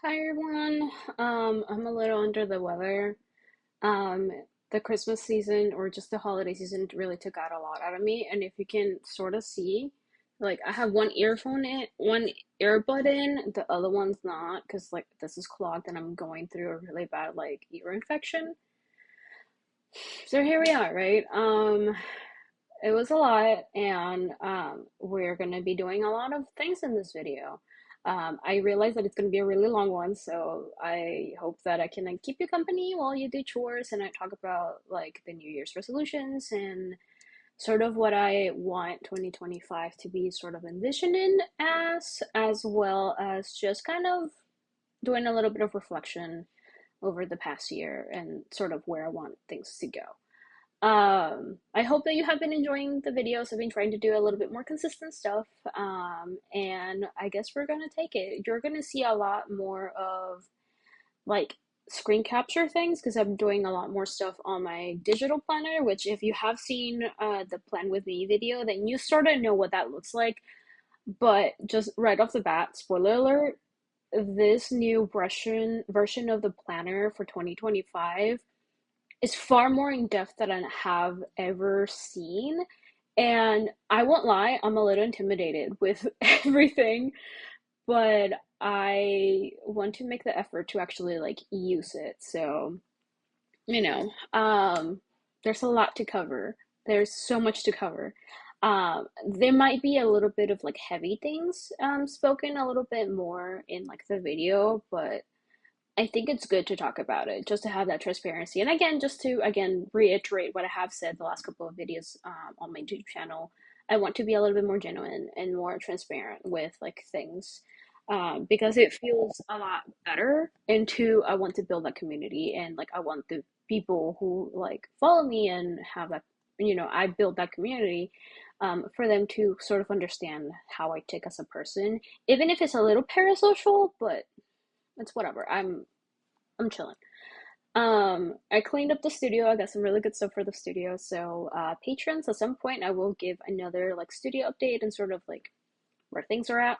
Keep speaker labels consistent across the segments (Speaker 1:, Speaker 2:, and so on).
Speaker 1: Hi everyone. I'm a little under the weather. Um, the Christmas season or just the holiday season really took out a lot out of me. And if you can sort of see, like I have one earbud in, the other one's not, because like this is clogged and I'm going through a really bad like ear infection. So here we are, right? It was a lot, and we're going to be doing a lot of things in this video. I realize that it's going to be a really long one, so I hope that I can like, keep you company while you do chores and I talk about like the New Year's resolutions and sort of what I want 2025 to be sort of envisioning as well as just kind of doing a little bit of reflection over the past year and sort of where I want things to go. I hope that you have been enjoying the videos. I've been trying to do a little bit more consistent stuff. And I guess we're gonna take it. You're gonna see a lot more of like screen capture things because I'm doing a lot more stuff on my digital planner, which if you have seen the Plan With Me video, then you sort of know what that looks like. But just right off the bat, spoiler alert, this new version of the planner for 2025 is far more in depth than I have ever seen. And I won't lie, I'm a little intimidated with everything, but I want to make the effort to actually like use it. So, you know, there's a lot to cover. There's so much to cover. There might be a little bit of like heavy things spoken a little bit more in like the video, but I think it's good to talk about it, just to have that transparency. And again, just to again reiterate what I have said the last couple of videos on my YouTube channel, I want to be a little bit more genuine and more transparent with like things because it feels a lot better. And two, I want to build that community and like I want the people who like follow me and have that, I build that community for them to sort of understand how I tick as a person, even if it's a little parasocial, but it's whatever. I'm chilling. I cleaned up the studio. I got some really good stuff for the studio. So, patrons, at some point, I will give another like studio update and sort of like where things are at.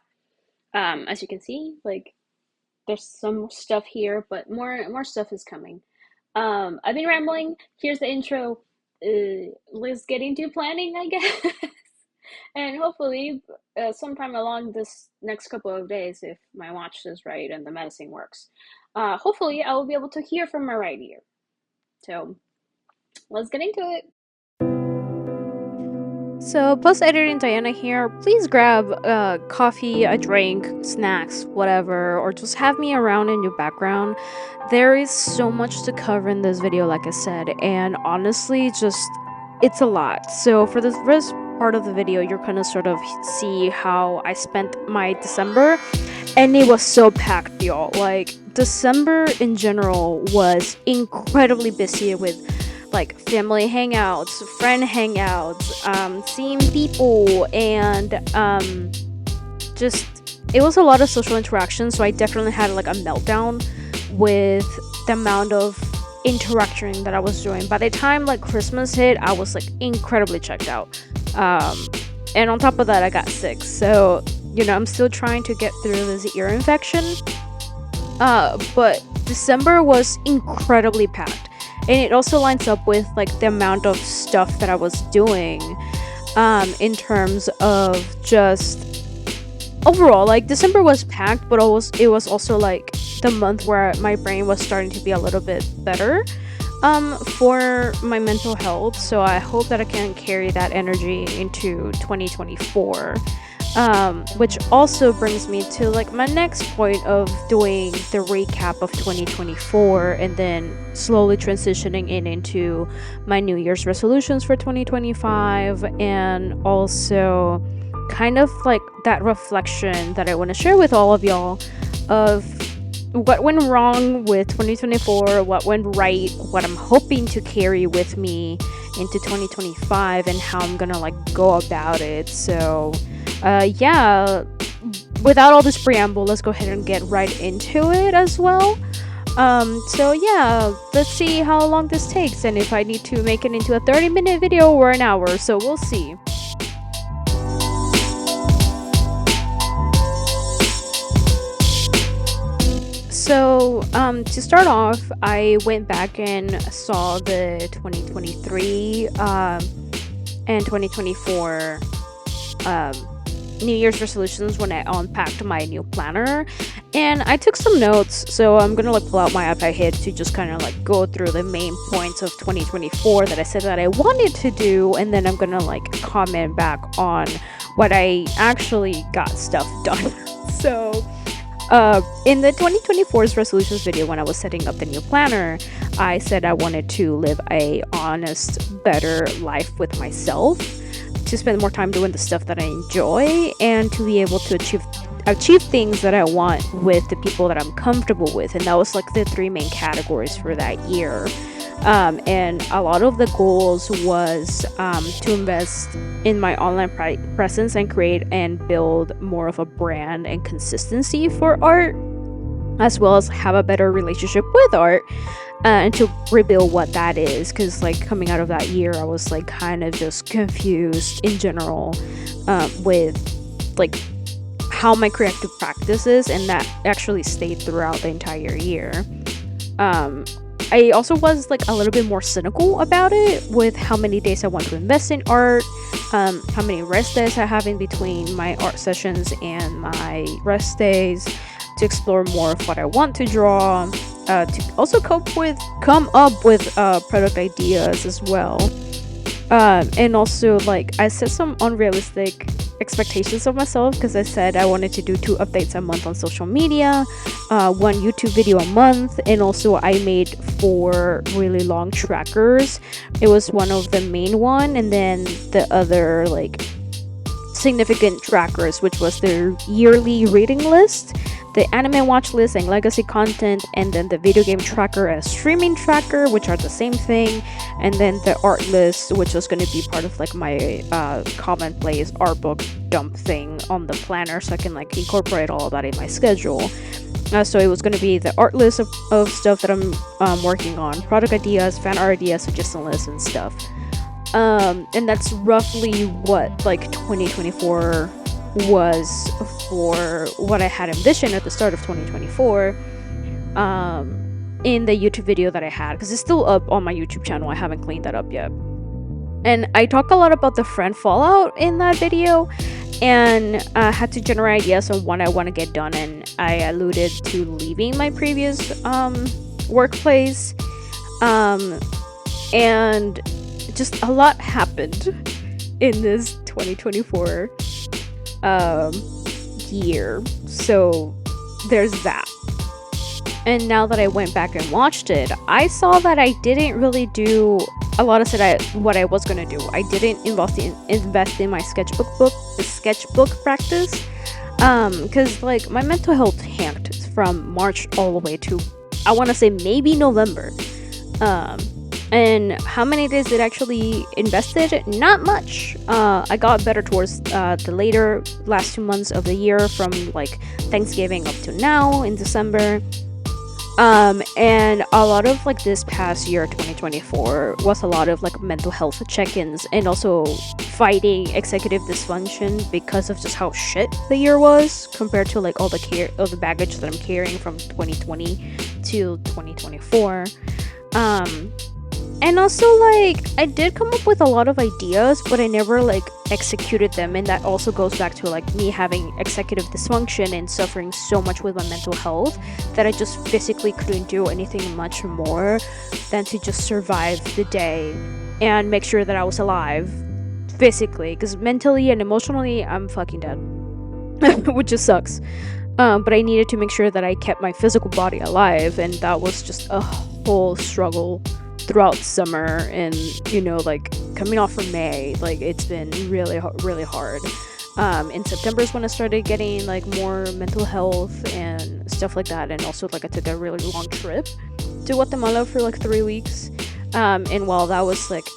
Speaker 1: As you can see, like there's some stuff here, but more stuff is coming. I've been rambling. Here's the intro. Let's get into planning, I guess. And hopefully, sometime along this next couple of days, if my watch is right and the medicine works, hopefully I will be able to hear from my right ear. So let's get into it. So, post editing Diana here. Please grab coffee, a drink, snacks, whatever, or just have me around in your background. There is so much to cover in this video, like I said, and honestly, it's a lot. So, for this first part of the video, you're gonna sort of see how I spent my December, and it was so packed, y'all. Like, December in general was incredibly busy with like family hangouts, friend hangouts, seeing people, and just it was a lot of social interaction. So I definitely had like a meltdown with the amount of interaction that I was doing. By the time like Christmas hit, I was like incredibly checked out. And on top of that, I got sick. So I'm still trying to get through this ear infection. But December was incredibly packed. And it also lines up with like the amount of stuff that I was doing in terms of just overall. Like December was packed, but it was also like the month where my brain was starting to be a little bit better for my mental health. So I hope that I can carry that energy into 2024. Which also brings me to like my next point of doing the recap of 2024 and then slowly transitioning into my New Year's resolutions for 2025, and also kind of like that reflection that I want to share with all of y'all of what went wrong with 2024, what went right, what I'm hoping to carry with me into 2025, and how I'm gonna like go about it. So yeah, without all this preamble, let's go ahead and get right into it as well. So yeah, let's see how long this takes and if I need to make it into a 30-minute video or an hour, so we'll see. To start off, I went back and saw the 2023 and 2024 um, New Year's resolutions when I unpacked my new planner, and I took some notes. So I'm gonna like pull out my iPad here to just kind of like go through the main points of 2024 that I said that I wanted to do, and then I'm gonna like comment back on what I actually got stuff done. So in the 2024's resolutions video, when I was setting up the new planner, I said I wanted to live a honest, better life with myself, to spend more time doing the stuff that I enjoy, and to be able to achieve things that I want with the people that I'm comfortable with. And that was like the three main categories for that year. And a lot of the goals was to invest in my online presence and create and build more of a brand and consistency for art, as well as have a better relationship with art, and to rebuild what that is. Because like coming out of that year, I was like kind of just confused in general with like how my creative practice is, and that actually stayed throughout the entire year. I also was like a little bit more cynical about it, with how many days I want to invest in art, how many rest days I have in between my art sessions and my rest days, to explore more of what I want to draw, to also come up with product ideas as well. And also like I set some unrealistic expectations of myself, because I said I wanted to do 2 updates a month on social media, 1 YouTube video a month, and also I made 4 really long trackers. It was one of the main one, and then the other like significant trackers, which was their yearly reading list, the anime watch list and legacy content, and then the video game tracker and streaming tracker, which are the same thing, and then the art list, which was going to be part of like my commonplace art book dump thing on the planner, so I can like incorporate all of that in my schedule. So it was going to be the art list of stuff that I'm working on, product ideas, fan art ideas, suggestion lists, and stuff. And that's roughly what like 2024 was for what I had envisioned at the start of 2024 in the YouTube video that I had, because it's still up on my YouTube channel. I haven't cleaned that up yet. And I talk a lot about the friend fallout in that video, and had to generate ideas on what I want to get done, and I alluded to leaving my previous workplace, and just a lot happened in this 2024 year. So there's that. And now that I went back and watched it, I saw that I didn't really do a lot of what I was gonna do. I didn't invest in my sketchbook practice, because like my mental health tanked from March all the way to, I want to say, maybe November. And how many days it actually invested? Not much. I got better towards the last 2 months of the year, from like Thanksgiving up to now in December. And a lot of like this past year, 2024, was a lot of like mental health check-ins, and also fighting executive dysfunction because of just how shit the year was compared to like all the baggage that I'm carrying from 2020 to 2024. And also, like, I did come up with a lot of ideas, but I never, like, executed them. And that also goes back to, like, me having executive dysfunction and suffering so much with my mental health that I just physically couldn't do anything much more than to just survive the day and make sure that I was alive physically. Because mentally and emotionally, I'm fucking dead, which just sucks. But I needed to make sure that I kept my physical body alive, and that was just a whole struggle throughout summer, and you know, like coming off from May, like it's been really hard. In September is when I started getting like more mental health and stuff like that, and also like I took a really long trip to Guatemala for like 3 weeks, and while that was like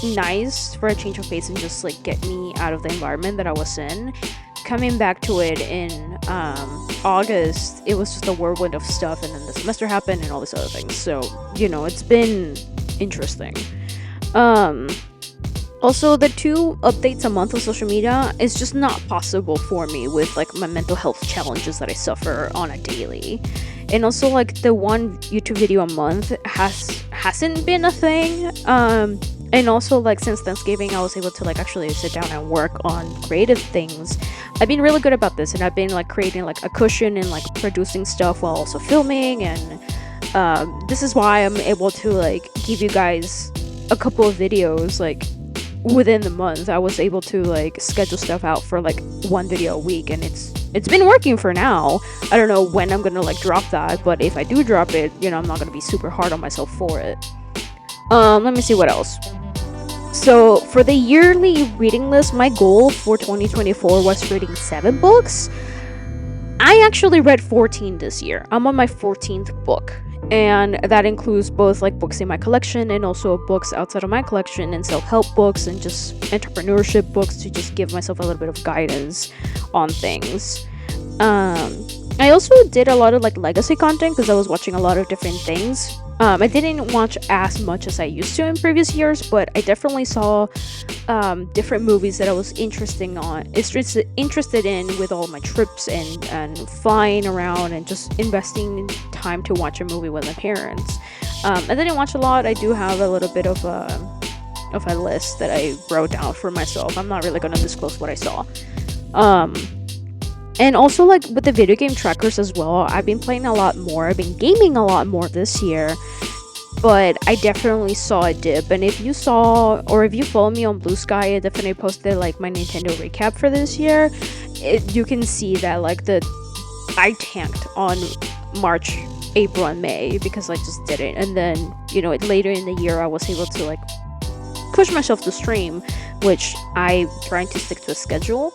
Speaker 1: nice for a change of pace and just like get me out of the environment that I was in, coming back to it in August, it was just a whirlwind of stuff, and then the semester happened and all these other things. So, you know, it's been interesting. Also, the 2 updates a month on social media is just not possible for me with like my mental health challenges that I suffer on a daily.
Speaker 2: and also like the one YouTube video a month hasn't been a thing. And also like since Thanksgiving I was able to like actually sit down and work on creative things. I've been really good about this, and I've been like creating like a cushion and like producing stuff while also filming, and this is why I'm able to like give you guys a couple of videos like within the month. I was able to like schedule stuff out for like one video a week, and it's been working for now. I don't know when I'm gonna like drop that, but if I do drop it, I'm not gonna be super hard on myself for it. Let me see what else. So for the yearly reading list, my goal for 2024 was reading 7 books. I actually read 14 this year. I'm on my 14th book, and that includes both like books in my collection and also books outside of my collection, and self-help books and just entrepreneurship books to just give myself a little bit of guidance on things. I also did a lot of like legacy content because I was watching a lot of different things. I didn't watch as much as I used to in previous years, but I definitely saw different movies that I was interested in with all my trips and flying around and just investing time to watch a movie with my parents. I didn't watch a lot. I do have a little bit of a list that I wrote down for myself. I'm not really going to disclose what I saw. And also like with the video game trackers as well, I've been playing a lot more. I've been gaming a lot more this year, but I definitely saw a dip. And if you saw, or if you follow me on Blue Sky, I definitely posted like my Nintendo recap for this year. You can see that like I tanked on March, April, and May because I just didn't. And then later in the year I was able to like push myself to stream, which I'm trying to stick to a schedule.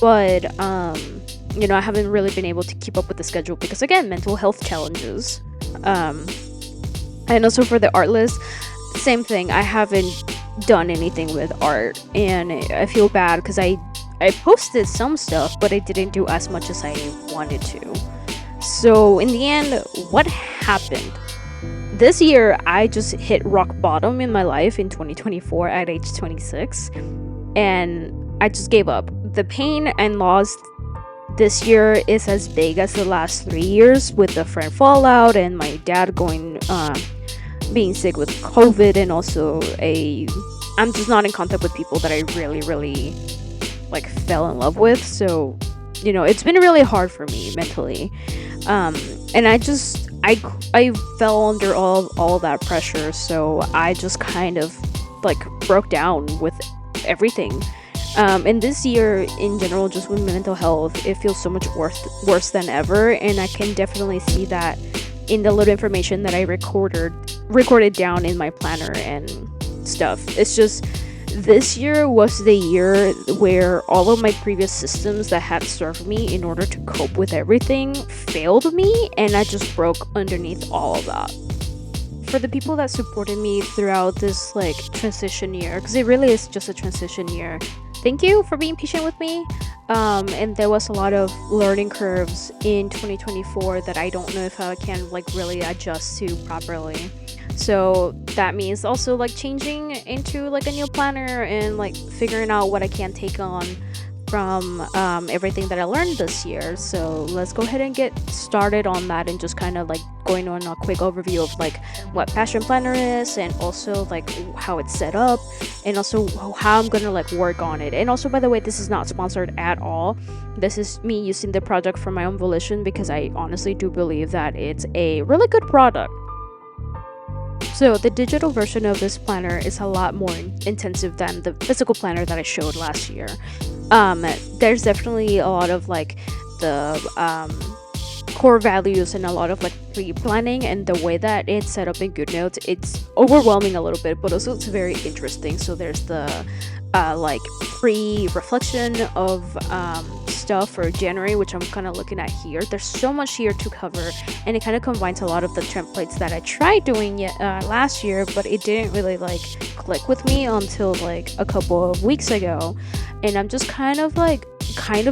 Speaker 2: But I haven't really been able to keep up with the schedule because, again, mental health challenges. And also for the art list, same thing. I haven't done anything with art, and I feel bad because I posted some stuff, but I didn't do as much as I wanted to. So in the end, what happened? This year, I just hit rock bottom in my life in 2024 at age 26, and I just gave up. The pain and loss this year is as big as the last 3 years, with the friend fallout and my dad being sick with COVID, and also I'm just not in contact with people that I really, really like fell in love with. So, it's been really hard for me mentally. And I fell under all that pressure, so I just kind of like broke down with everything. And this year in general, just with mental health, it feels so much worse than ever, and I can definitely see that in the little information that I recorded down in my planner and stuff. It's just this year was the year where all of my previous systems that had served me in order to cope with everything failed me, and I just broke underneath all of that. For the people that supported me throughout this like transition year, because it really is just a transition year, thank you for being patient with me. And there was a lot of learning curves in 2024 that I don't know if I can like really adjust to properly. So that means also like changing into like a new planner and like figuring out what I can take on from everything that I learned this year. So let's go ahead and get started on that, and just kind of like going on a quick overview of like what Passion Planner is, and also like how it's set up, and also how I'm gonna like work on it. And also, by the way, this is not sponsored at all. This is me using the project for my own volition because I honestly do believe that it's a really good product. So the digital version of this planner is a lot more intensive than the physical planner that I showed last year. There's definitely a lot of like the core values and a lot of like pre-planning, and the way that it's set up in GoodNotes, it's overwhelming a little bit, but also it's very interesting. So there's the like pre-reflection of stuff for January, which I'm kind of looking at here. There's so much here to cover, and it kind of combines a lot of the templates that I tried doing last year, but it didn't really like click with me until like a couple of weeks ago. And I'm just kind of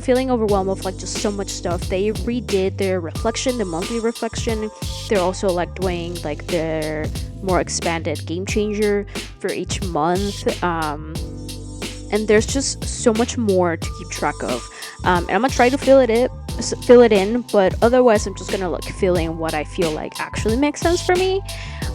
Speaker 2: feeling overwhelmed of like just so much stuff. They redid their reflection, the monthly reflection. They're also like doing like their more expanded game changer for each month. And there's just so much more to keep track of. And I'm gonna try to fill it fill it in, but otherwise I'm just gonna like fill in what I feel like actually makes sense for me.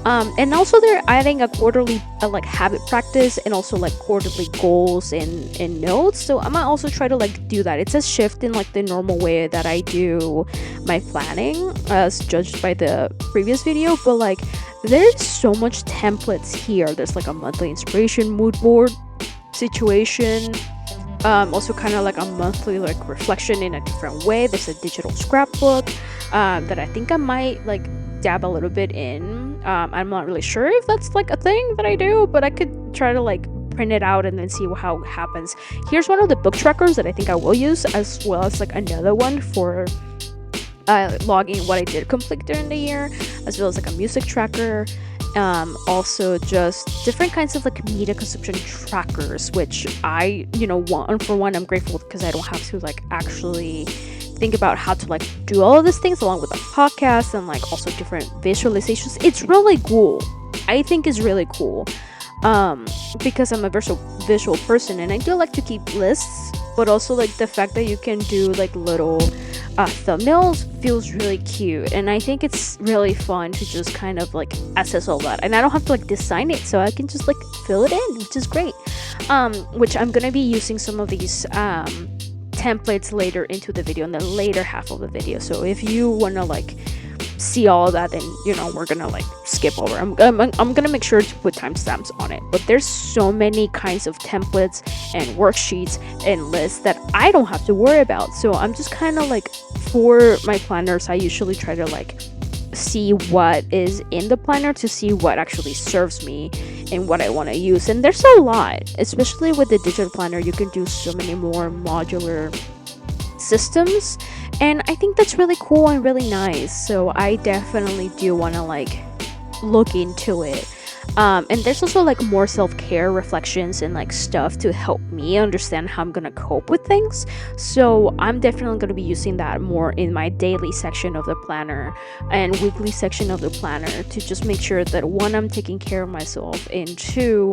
Speaker 2: And also they're adding a quarterly like habit practice, and also like quarterly goals and notes. So I might also try to like do that. It's a shift in like the normal way that I do my planning, as judged by the previous video. But like there's so much templates here. There's like a monthly inspiration mood board situation, also kind of like a monthly like reflection in a different way. There's a digital scrapbook that I think I might like dab a little bit in. I'm not really sure if that's like a thing that I do, but I could try to like print it out and then see how it happens. Here's one of the book trackers that I think I will use, as well as like another one for logging what I did complete during the year, as well as like a music tracker. Also just different kinds of like media consumption trackers, which I, one for one, I'm grateful because I don't have to like actually think about how to like do all of these things along with the podcast, and like also different visualizations. It's really cool. I think is really cool. Because I'm a visual person, and I do like to keep lists, but also like the fact that you can do like little thumbnails feels really cute, and I think it's really fun to just kind of like assess all that, and I don't have to like design it, so I can just like fill it in, which is great. Which I'm gonna be using some of these templates later into the video, in the later half of the video. So if you wanna like see all of that, then we're gonna like skip over. I'm gonna make sure to put timestamps on it, but there's so many kinds of templates and worksheets and lists that I don't have to worry about. So I'm just kind of like, for my planners, I usually try to like see what is in the planner to see what actually serves me and what I want to use. And there's a lot, especially with the digital planner. You can do so many more modular systems, and I think that's really cool and really nice. So I definitely do want to like look into it. And there's also like more self-care reflections and like stuff to help me understand how I'm gonna cope with things. So I'm definitely gonna be using that more in my daily section of the planner and weekly section of the planner, to just make sure that one, I'm taking care of myself, and two,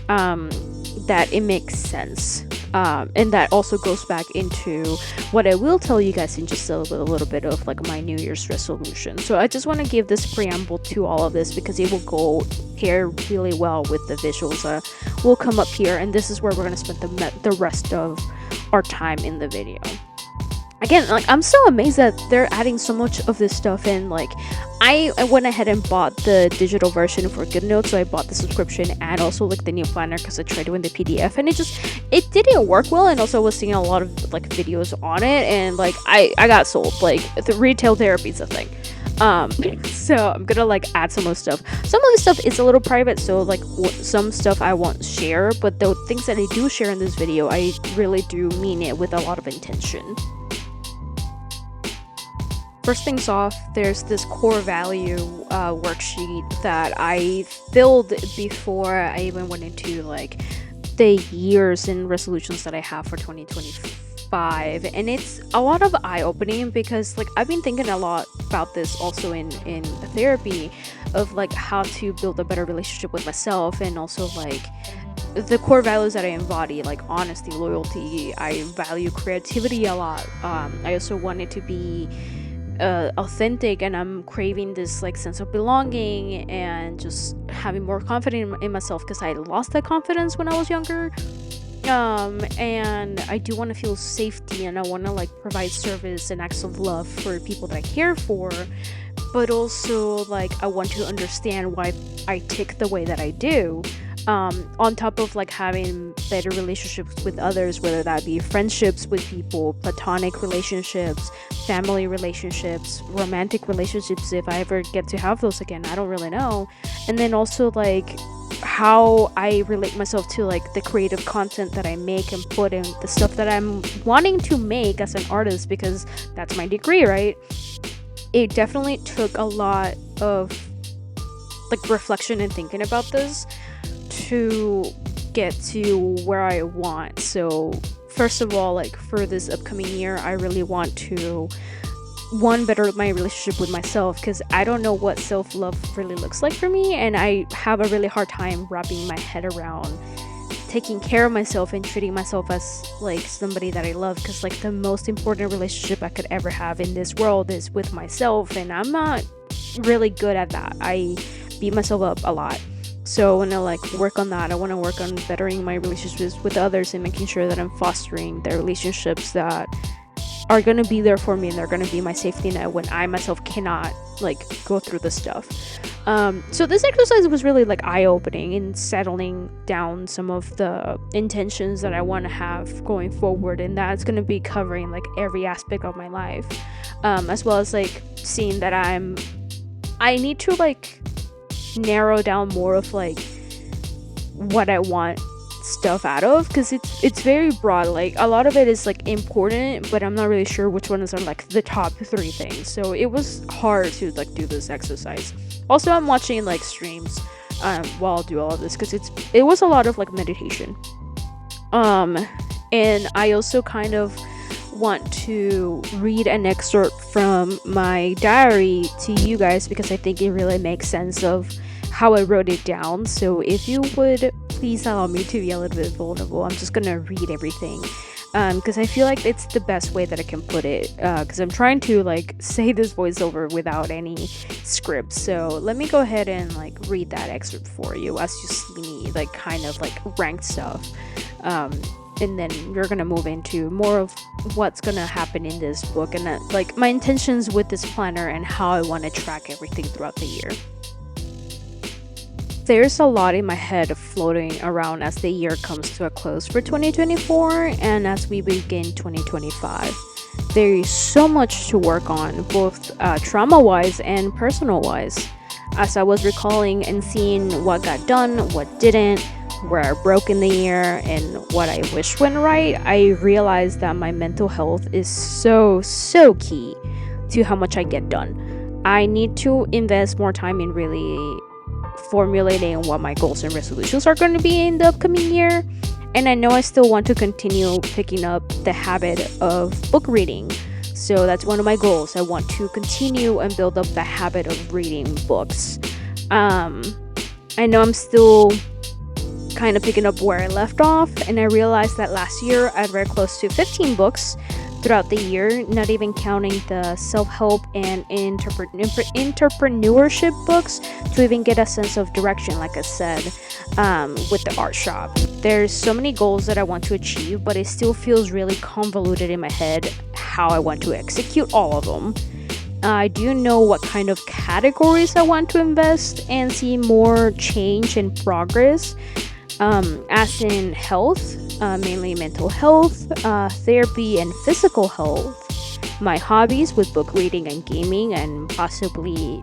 Speaker 2: that it makes sense. And that also goes back into what I will tell you guys in just a little bit of like my New Year's resolution. So I just want to give this preamble to all of this because it will go pair really well with the visuals that will come up here, and this is where we're going to spend the rest of our time in the video. Again, like, I'm so amazed that they're adding so much of this stuff in. Like, I went ahead and bought the digital version for GoodNotes, so I bought the subscription and also like the new planner because I tried doing the PDF, and it didn't work well. And also I was seeing a lot of like videos on it, and like I got sold. Like, the retail therapy is a thing. So I'm gonna like add some of the stuff. Some of the stuff is a little private, so like some stuff I won't share, but the things that I do share in this video, I really do mean it with a lot of intention. First things off, there's this core value worksheet that I filled before I even went into like the years and resolutions that I have for 2025, and it's a lot of eye-opening because like I've been thinking a lot about this also in therapy, of like how to build a better relationship with myself, and also like the core values that I embody, like honesty, loyalty. I value creativity a lot. I also want it to be authentic, and I'm craving this like sense of belonging and just having more confidence in myself because I lost that confidence when I was younger. And I do want to feel safety, and I want to like provide service and acts of love for people that I care for, but also like I want to understand why I tick the way that I do. On top of like having better relationships with others, whether that be friendships with people, platonic relationships, family relationships, romantic relationships, if I ever get to have those again, I don't really know. And then also like how I relate myself to like the creative content that I make and put in, the stuff that I'm wanting to make as an artist, because that's my degree, right? It definitely took a lot of like reflection and thinking about this to get to where I want. So first of all, like for this upcoming year, I really want to better my relationship with myself, because I don't know what self-love really looks like for me, and I have a really hard time wrapping my head around taking care of myself and treating myself as like somebody that I love, because like the most important relationship I could ever have in this world is with myself, and I'm not really good at that. I beat myself up a lot. So I want to like work on that. I want to work on bettering my relationships with others and making sure that I'm fostering the relationships that are going to be there for me, and they're going to be my safety net when I myself cannot like go through the stuff. So this exercise was really like eye-opening in settling down some of the intentions that I want to have going forward, and that's going to be covering like every aspect of my life, as well as like seeing that I need to like narrow down more of like what I want stuff out of, because it's very broad. Like a lot of it is like important, but I'm not really sure which ones are like the top 3 things. So it was hard to like do this exercise. Also, I'm watching like streams while I do all of this, because it was a lot of like meditation. And I also kind of want to read an excerpt from my diary to you guys, because I think it really makes sense of how I wrote it down. So if you would please allow me to be a little bit vulnerable, I'm just gonna read everything, because I feel like it's the best way that I can put it, because I'm trying to like say this voiceover without any script. So let me go ahead and like read that excerpt for you as you see me like kind of like rank stuff, and then we're gonna move into more of what's gonna happen in this book, and like my intentions with this planner and how I want to track everything throughout the year. There's a lot in my head floating around as the year comes to a close for 2024 and as we begin 2025. There is so much to work on, both trauma-wise and personal-wise. As I was recalling and seeing what got done, what didn't, where I broke in the year, and what I wish went right, I realized that my mental health is so key to how much I get done. I need to invest more time in really formulating what my goals and resolutions are going to be in the upcoming year. And I know I still want to continue picking up the habit of book reading. So that's one of my goals. I want to continue and build up the habit of reading books. I know I'm still kind of picking up where I left off, and I realized that last year I'd read close to 15 books throughout the year, not even counting the self-help and entrepreneurship books to even get a sense of direction, like I said, with the art shop. There's so many goals that I want to achieve, but it still feels really convoluted in my head how I want to execute all of them. I do know what kind of categories I want to invest and see more change and progress, as in health, mainly mental health, therapy, and physical health, my hobbies with book reading and gaming, and possibly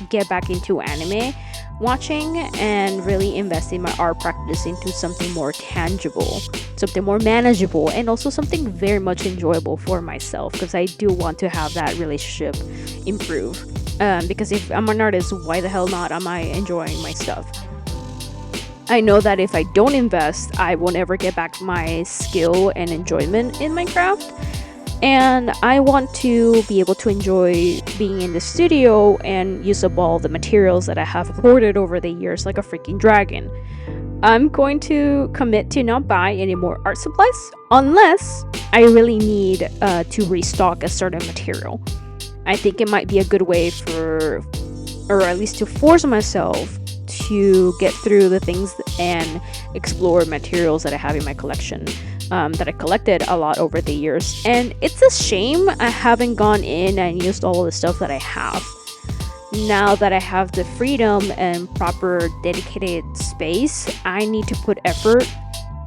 Speaker 2: get back into anime watching, and really invest in my art practice into something more tangible, something more manageable, and also something very much enjoyable for myself, because I do want to have that relationship improve, because if I'm an artist, why the hell not am I enjoying my stuff? I know that if I don't invest, I won't ever get back my skill and enjoyment in my craft. And I want to be able to enjoy being in the studio and use up all the materials that I have hoarded over the years like a freaking dragon. I'm going to commit to not buy any more art supplies unless I really need to restock a certain material. I think it might be a good way for, or at least to force myself to get through the things and explore materials that I have in my collection, that I collected a lot over the years. And it's a shame I haven't gone in and used all the stuff that I have. Now that I have the freedom and proper dedicated space, I need to put effort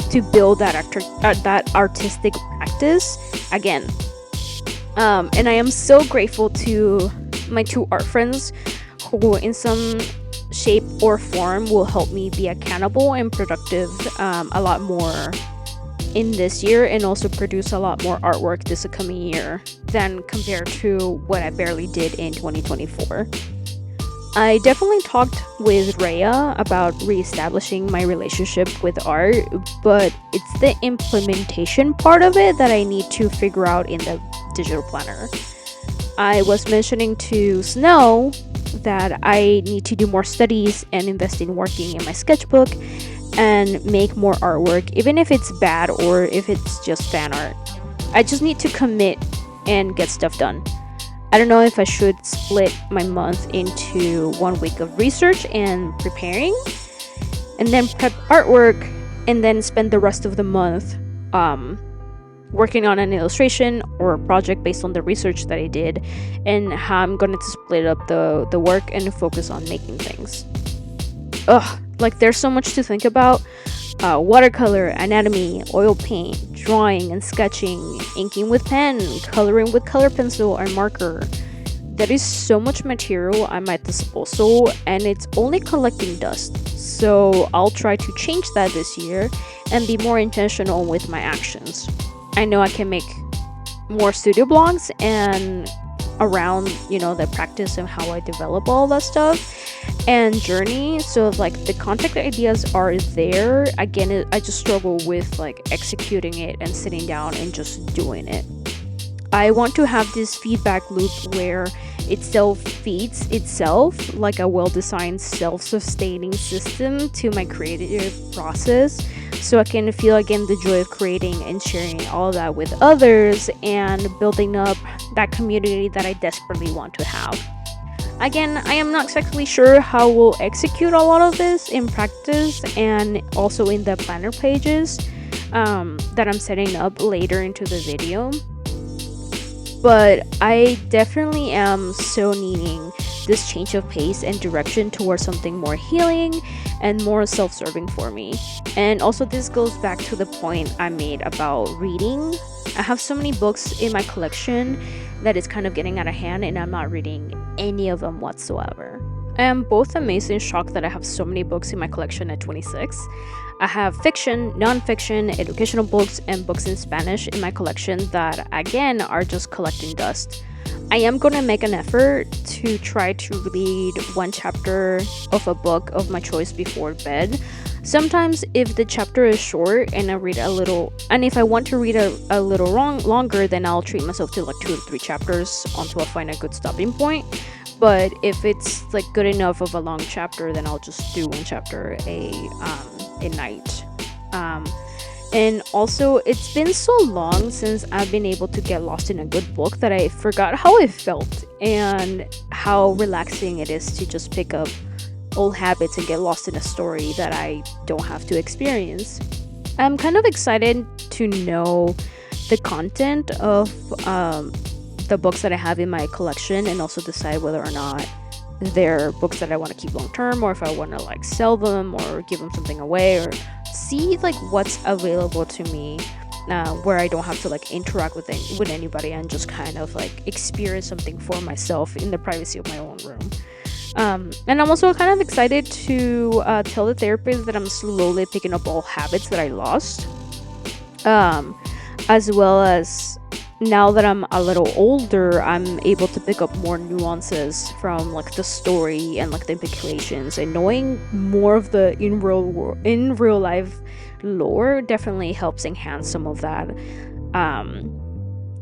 Speaker 2: to build that artistic practice again. And I am so grateful to my 2 art friends who in some shape or form will help me be accountable and productive a lot more in this year, and also produce a lot more artwork this coming year than compared to what I barely did in 2024. I definitely talked with Rhea about reestablishing my relationship with art, but it's the implementation part of it that I need to figure out in the digital planner. I was mentioning to Snow that I need to do more studies and invest in working in my sketchbook, and make more artwork, even if it's bad or if it's just fan art. I just need to commit and get stuff done. I don't know if I should split my month into 1 week of research and preparing, and then prep artwork, and then spend the rest of the month working on an illustration or a project based on the research that I did, and how I'm going to split up the work and focus on making things. Like there's so much to think about. Watercolor, anatomy, oil paint, drawing and sketching, inking with pen, coloring with color pencil or marker. There is so much material at my disposal, and it's only collecting dust. So I'll try to change that this year and be more intentional with my actions. I know I can make more studio blogs and around, the practice and how I develop all that stuff and journey. So like the content ideas are there. Again, I just struggle with like executing it and sitting down and just doing it. I want to have this feedback loop where it self feeds itself, like a well-designed self-sustaining system to my creative process, so I can feel again the joy of creating and sharing all of that with others and building up that community that I desperately want to have. Again, I am not exactly sure how we'll execute a lot of this in practice and also in the planner pages that I'm setting up later into the video. But I definitely am so needing this change of pace and direction towards something more healing and more self-serving for me. And also this goes back to the point I made about reading. I have so many books in my collection that it's kind of getting out of hand, and I'm not reading any of them whatsoever. I am both amazed and shocked that I have so many books in my collection at 26. I have fiction, non-fiction, educational books, and books in Spanish in my collection that, again, are just collecting dust. I am going to make an effort to try to read one chapter of a book of my choice before bed. Sometimes if the chapter is short and I read a little, and if I want to read a little longer, then I'll treat myself to like 2 or 3 chapters until I find a good stopping point. But if it's like good enough of a long chapter, then I'll just do one chapter a night. And also, it's been so long since I've been able to get lost in a good book that I forgot how it felt and how relaxing it is to just pick up old habits and get lost in a story that I don't have to experience. I'm kind of excited to know the content of the books that I have in my collection, and also decide whether or not they're books that I want to keep long term, or if I want to like sell them or give them something away, or see like what's available to me where I don't have to like interact with anybody and just kind of like experience something for myself in the privacy of my own room. And I'm also kind of excited to tell the therapist that I'm slowly picking up all habits that I lost, as well as now that I'm a little older, I'm able to pick up more nuances from like the story and like the implications, and knowing more of the in real life lore definitely helps enhance some of that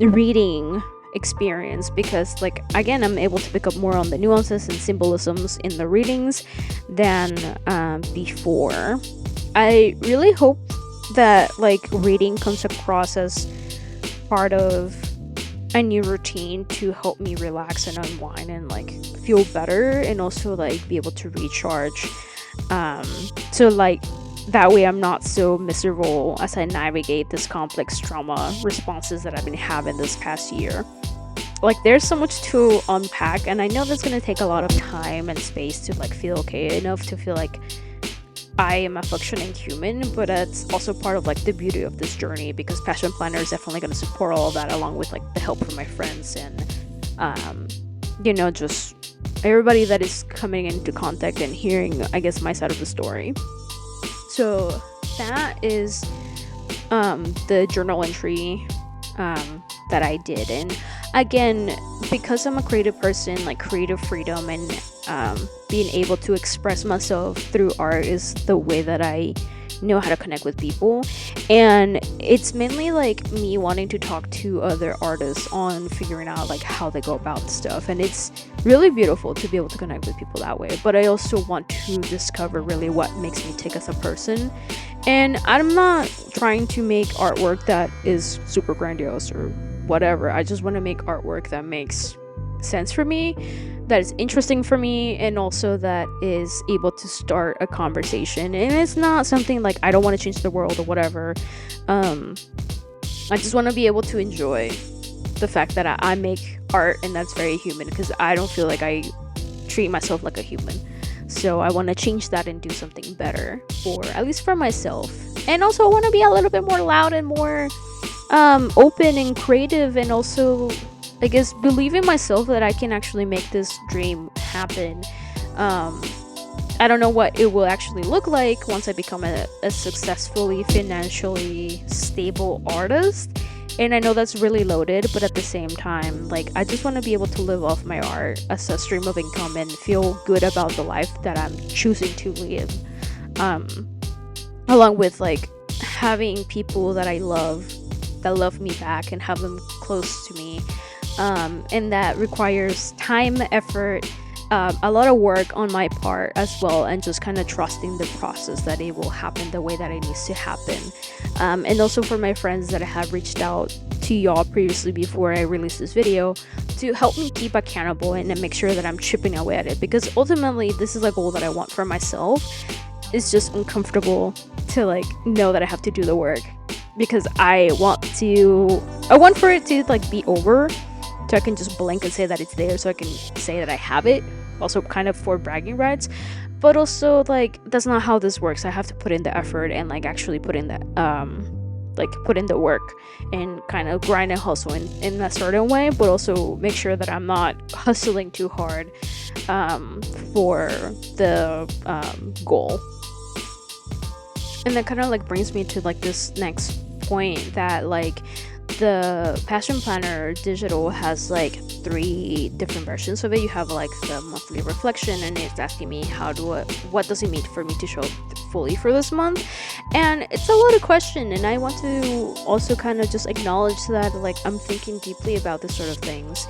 Speaker 2: reading experience, because like again, I'm able to pick up more on the nuances and symbolisms in the readings than before. I really hope that like reading comes across as part of a new routine to help me relax and unwind and like feel better, and also like be able to recharge, so like that way I'm not so miserable as I navigate this complex trauma responses that I've been having this past year. Like there's so much to unpack, and I know that's going to take a lot of time and space to like feel okay enough to feel like I am a functioning human, but that's also part of like the beauty of this journey, because Passion Planner is definitely going to support all of that, along with like the help from my friends and just everybody that is coming into contact and hearing, I guess, my side of the story. So that is the journal entry that I did, and again, because I'm a creative person, like creative freedom and being able to express myself through art is the way that I know how to connect with people. And it's mainly like me wanting to talk to other artists on figuring out like how they go about stuff, and it's really beautiful to be able to connect with people that way. But I also want to discover really what makes me tick as a person, and I'm not trying to make artwork that is super grandiose or whatever. I just want to make artwork that makes sense for me, that is interesting for me, and also that is able to start a conversation. And it's not something like I don't want to change the world or whatever. um I just want to be able to enjoy the fact that I make art, and that's very human because I don't feel like I treat myself like a human. So I want to change that and do something better, for at least for myself. And also I want to be a little bit more loud and more open and creative, and also I guess believe in myself that I can actually make this dream happen. um I don't know what it will actually look like once I become a successfully financially stable artist. And I know that's really loaded, but at the same time, like, I just want to be able to live off my art as a stream of income and feel good about the life that I'm choosing to live. Um, Along with like having people that I love that love me back and have them close to me. And that requires time, effort, a lot of work on my part as well, and just kind of trusting the process that it will happen the way that it needs to happen. And also for my friends that I have reached out to y'all previously before I released this video to help me keep accountable and then make sure that I'm chipping away at it, because ultimately this is a goal that I want for myself. It's just uncomfortable to like know that I have to do the work, because I want for it to like be over, so I can just blink and say that it's there, so I can say that I have it, also kind of for bragging rights. But also, like, that's not how this works. I have to put in the effort and like actually put in the put in the work and kind of grind and hustle in a certain way, but also make sure that I'm not hustling too hard for the goal. And that kind of like brings me to like this next point, that like the Passion Planner digital has like 3 different versions of it. You have like the monthly reflection, and it's asking me what does it mean for me to show up fully for this month. And it's a loaded question, and I want to also kind of just acknowledge that like I'm thinking deeply about this sort of things.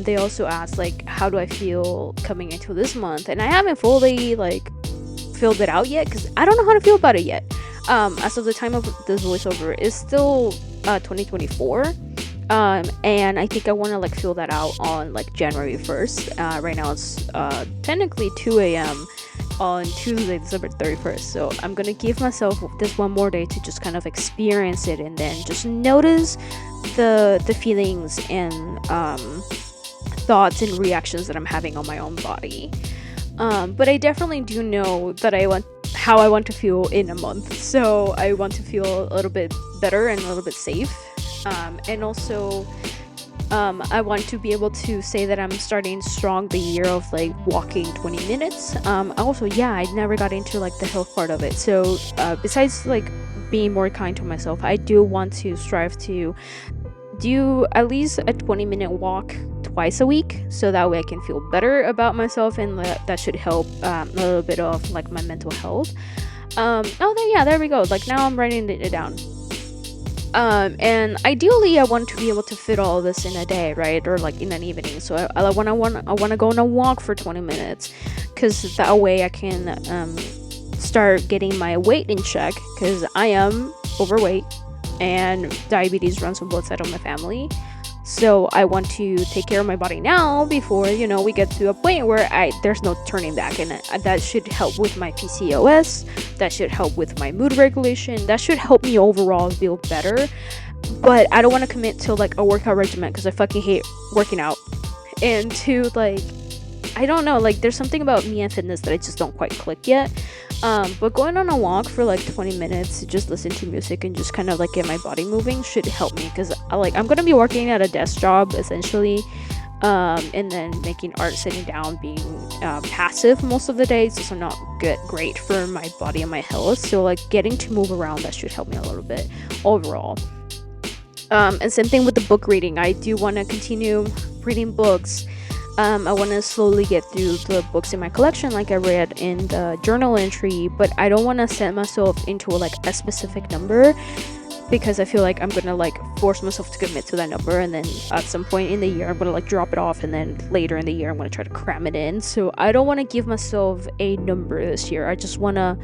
Speaker 2: They also ask like, how do I feel coming into this month, and I haven't fully like filled it out yet, because I don't know how to feel about it yet. As of the time of this voiceover, it's still 2024. And I think I want to like fill that out on like January 1st. Right now it's technically 2 a.m. on Tuesday, December 31st. So I'm gonna give myself this one more day to just kind of experience it, and then just notice the feelings and thoughts and reactions that I'm having on my own body. But I definitely do know that how I want to feel in a month. So I want to feel a little bit better and a little bit safe. And also, I want to be able to say that I'm starting strong the year of like walking 20 minutes. Also, yeah, I never got into like the health part of it. So besides like being more kind to myself, I do want to strive to do at least a 20-minute walk twice a week, so that way I can feel better about myself, and that should help a little bit of like my mental health. There we go. Like, now I'm writing it down. And ideally I want to be able to fit all of this in a day, right? Or like in an evening. So I want to go on a walk for 20 minutes, because that way I can start getting my weight in check, because I am overweight and diabetes runs on both sides of my family. So I want to take care of my body now before, we get to a point where there's no turning back. And that should help with my PCOS. That should help with my mood regulation. That should help me overall feel better. But I don't want to commit to like a workout regimen, because I fucking hate working out. And to like, I don't know, like there's something about me and fitness that I just don't quite click yet. But going on a walk for like 20 minutes to just listen to music and just kind of like get my body moving should help me, because I'm gonna be working at a desk job essentially, and then making art sitting down, being passive most of the day. It's also not great for my body and my health. So like getting to move around, that should help me a little bit overall. And same thing with the book reading. I do want to continue reading books. I want to slowly get through the books in my collection, like I read in the journal entry, but I don't want to set myself into like a specific number, because I feel like I'm gonna like force myself to commit to that number, and then at some point in the year I'm gonna like drop it off, and then later in the year I'm gonna try to cram it in. So I don't want to give myself a number this year. I just want to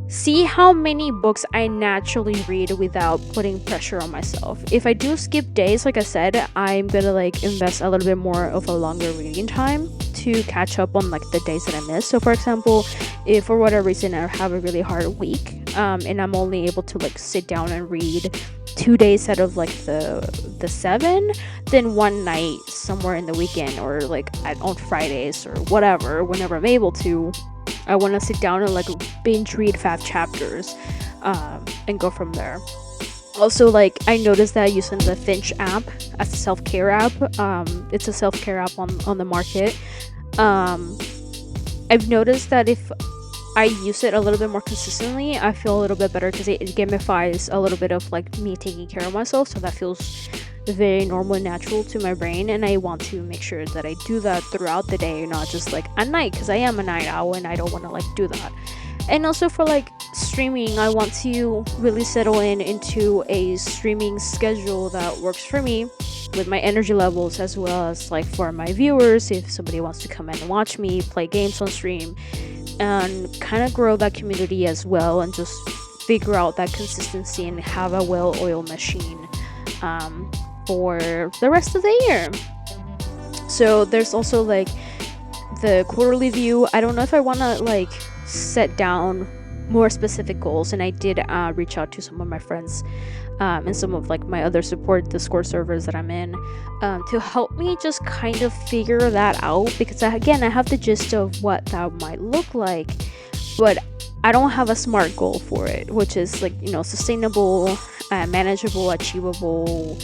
Speaker 2: see how many books I naturally read without putting pressure on myself. If I do skip days, like I said, I'm gonna like invest a little bit more of a longer reading time to catch up on like the days that I miss. So for example, if for whatever reason I have a really hard week, and I'm only able to like sit down and read 2 days out of like the 7, then one night somewhere in the weekend, or like on Fridays or whatever, whenever I'm able to, I want to sit down and like binge read 5 chapters, and go from there. Also, like I noticed that using the Finch app as a self-care app, it's a self-care app on the market. I've noticed that if I use it a little bit more consistently, I feel a little bit better, because it gamifies a little bit of like me taking care of myself, so that feels very normal and natural to my brain, and I want to make sure that I do that throughout the day, not just like at night, because I am a night owl and I don't want to like do that. And also for like streaming, I want to really settle into a streaming schedule that works for me with my energy levels, as well as like for my viewers, if somebody wants to come in and watch me play games on stream, and kind of grow that community as well, and just figure out that consistency and have a well-oiled machine, for the rest of the year. So there's also like the quarterly view. I don't know if I want to like set down more specific goals, and I did reach out to some of my friends, and some of like my other support Discord servers that I'm in, to help me just kind of figure that out, because again, I have the gist of what that might look like, but I don't have a smart goal for it, which is like, you know, sustainable, manageable, achievable,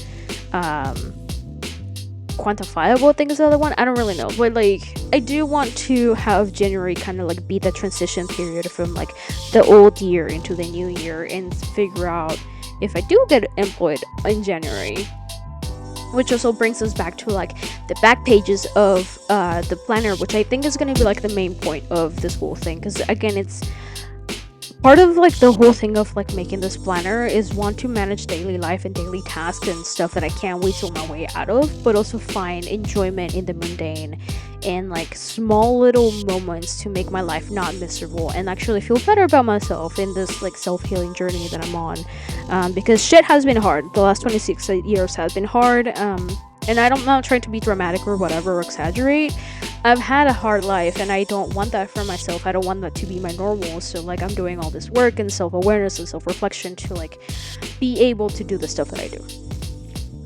Speaker 2: quantifiable. I think is the other one. I don't really know, but like I do want to have January kind of like be the transition period from like the old year into the new year, and figure out if I do get employed in January, which also brings us back to like the back pages of the planner, which I think is going to be like the main point of this whole thing, because again, it's part of like the whole thing of like making this planner is want to manage daily life and daily tasks and stuff that I can't whistle my way out of, but also find enjoyment in the mundane and like small little moments to make my life not miserable, and actually feel better about myself in this like self-healing journey that I'm on, because shit has been hard. The last 26 years have been hard, and I'm not trying to be dramatic or whatever or exaggerate. I've had a hard life, and I don't want that for myself. I don't want that to be my normal. So like I'm doing all this work and self-awareness and self-reflection to like be able to do the stuff that I do.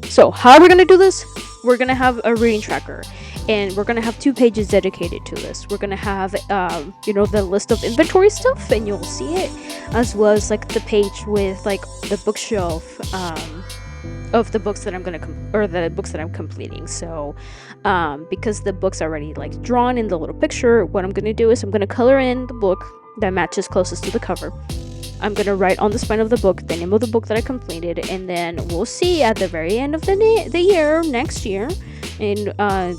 Speaker 2: So how are we gonna do this? We're gonna have a reading tracker, and we're gonna have 2 pages dedicated to this. We're gonna have the list of inventory stuff, and you'll see it, as well as like the page with like the bookshelf, of the books that I'm gonna or the books that I'm completing. So because the book's already like drawn in the little picture, what I'm gonna do is I'm gonna color in the book that matches closest to the cover. I'm gonna write on the spine of the book the name of the book that I completed, and then we'll see at the very end of the year, next year, in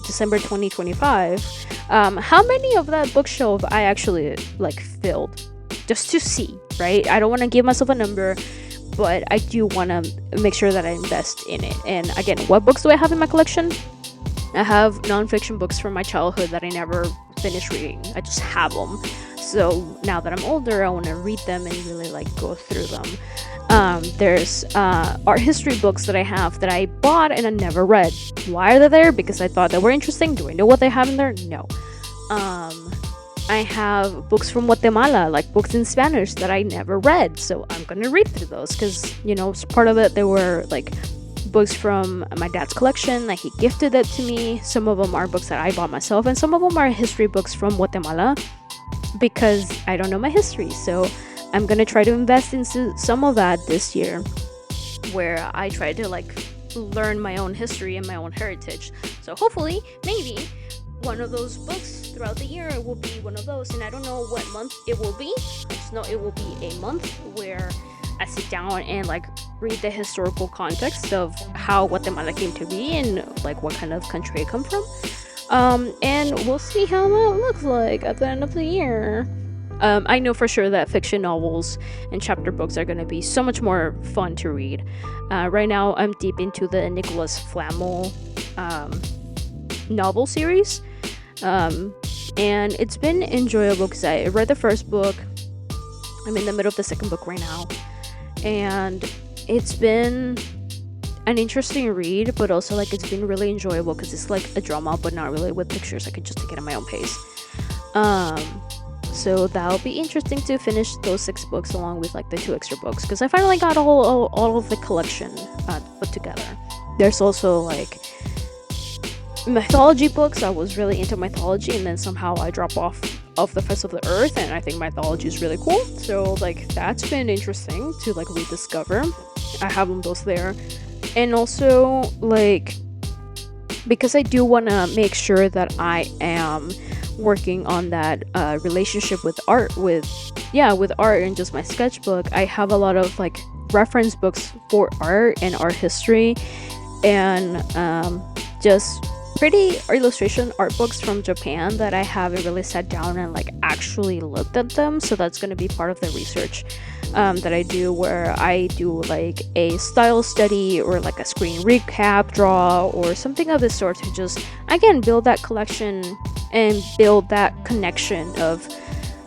Speaker 2: December 2025, how many of that bookshelf I actually like filled, just to see, right? I don't want to give myself a number, but I do want to make sure that I invest in it. And again, what books do I have in my collection? I have nonfiction books from my childhood that I never finished reading. I just have them. So now that I'm older, I want to read them and really like go through them. There's art history books that I have that I bought and I never read. Why are they there? Because I thought they were interesting. Do I know what they have in there? No. I have books from Guatemala, like books in Spanish that I never read. So I'm going to read through those because, part of it, they were like books from my dad's collection. Like he gifted it to me. Some of them are books that I bought myself, and some of them are history books from Guatemala because I don't know my history. So I'm going to try to invest into some of that this year, where I try to like learn my own history and my own heritage. So hopefully, maybe one of those books throughout the year will be one of those, and I don't know what month it will be. I just know it will be a month where I sit down and like read the historical context of how Guatemala came to be and like what kind of country it come from. And we'll see how that looks like at the end of the year. I know for sure that fiction novels and chapter books are going to be so much more fun to read. Right now, I'm deep into the Nicholas Flamel novel series, and it's been enjoyable because I read the first book. I'm in the middle of the second book right now, and it's been an interesting read, but also like it's been really enjoyable because it's like a drama, but not really with pictures. I could just take it at my own pace. So that'll be interesting to finish those 6 books along with like the 2 extra books because I finally got all of the collection put together. There's also like mythology books. I was really into mythology, and then somehow I drop off of the face of the earth, and I think mythology is really cool. So like that's been interesting to like rediscover. I have them both there, and also like because I do want to make sure that I am working on that relationship with art with art and just my sketchbook. I have a lot of like reference books for art and art history, and just pretty illustration art books from Japan that I haven't really sat down and like actually looked at them. So that's going to be part of the research that I do, where I do like a style study or like a screen recap draw or something of this sort to just again build that collection and build that connection of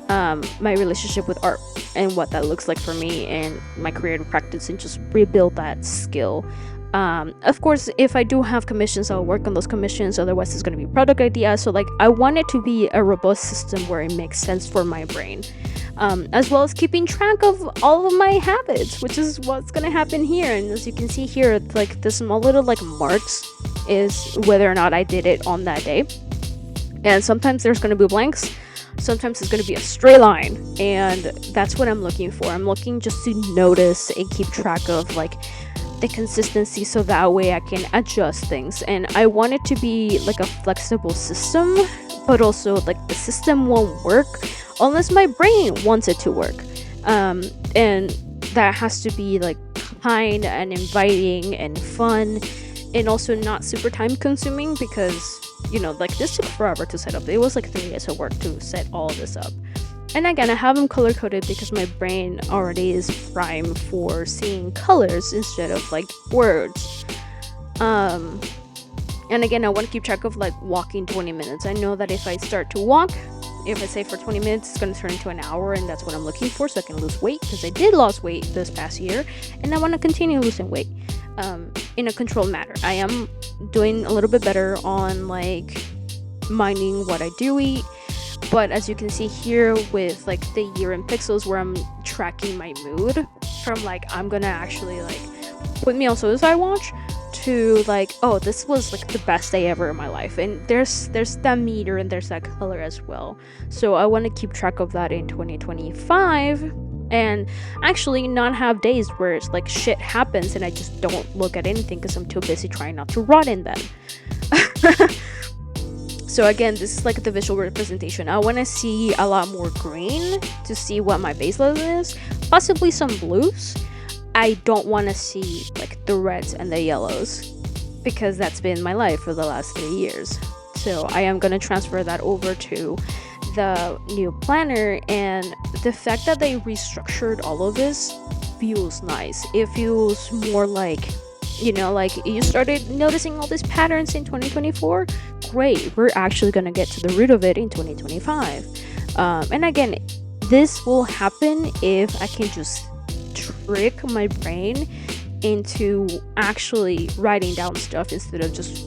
Speaker 2: my relationship with art and what that looks like for me and my creative practice, and just rebuild that skill. Of course, if I do have commissions, I'll work on those commissions. Otherwise, it's going to be product ideas. So, like, I want it to be a robust system where it makes sense for my brain, as well as keeping track of all of my habits, which is what's going to happen here. And as you can see here, like the small little like marks is whether or not I did it on that day. And sometimes there's going to be blanks. Sometimes it's going to be a straight line, and that's what I'm looking for. I'm looking just to notice and keep track of like the consistency, so that way I can adjust things. And I want it to be like a flexible system, but also like the system won't work unless my brain wants it to work. And that has to be like kind and inviting and fun, and also not super time consuming, because like this took forever to set up. It was like 3 days of work to set all of this up. And again, I have them color coded because my brain already is primed for seeing colors instead of like words. And again, I want to keep track of like walking 20 minutes. I know that if I start to walk, if I say for 20 minutes, it's going to turn into an hour, and that's what I'm looking for, so I can lose weight, because I did lose weight this past year, and I want to continue losing weight in a controlled manner. I am doing a little bit better on like minding what I do eat, but as you can see here with like the year in pixels, where I'm tracking my mood from like I'm gonna actually like put me on suicide watch to like, oh, this was like the best day ever in my life. And there's that meter and there's that color as well. So I want to keep track of that in 2025, and actually not have days where it's like shit happens and I just don't look at anything because I'm too busy trying not to rot in bed. So again, this is like the visual representation. I want to see a lot more green to see what my base level is, possibly some blues. I don't want to see like the reds and the yellows, because that's been my life for the last 3 years. So I am going to transfer that over to the new planner, and the fact that they restructured all of this feels nice. It feels more like, like you started noticing all these patterns in 2024. Great, we're actually going to get to the root of it in 2025. And again, this will happen if I can just trick my brain into actually writing down stuff instead of just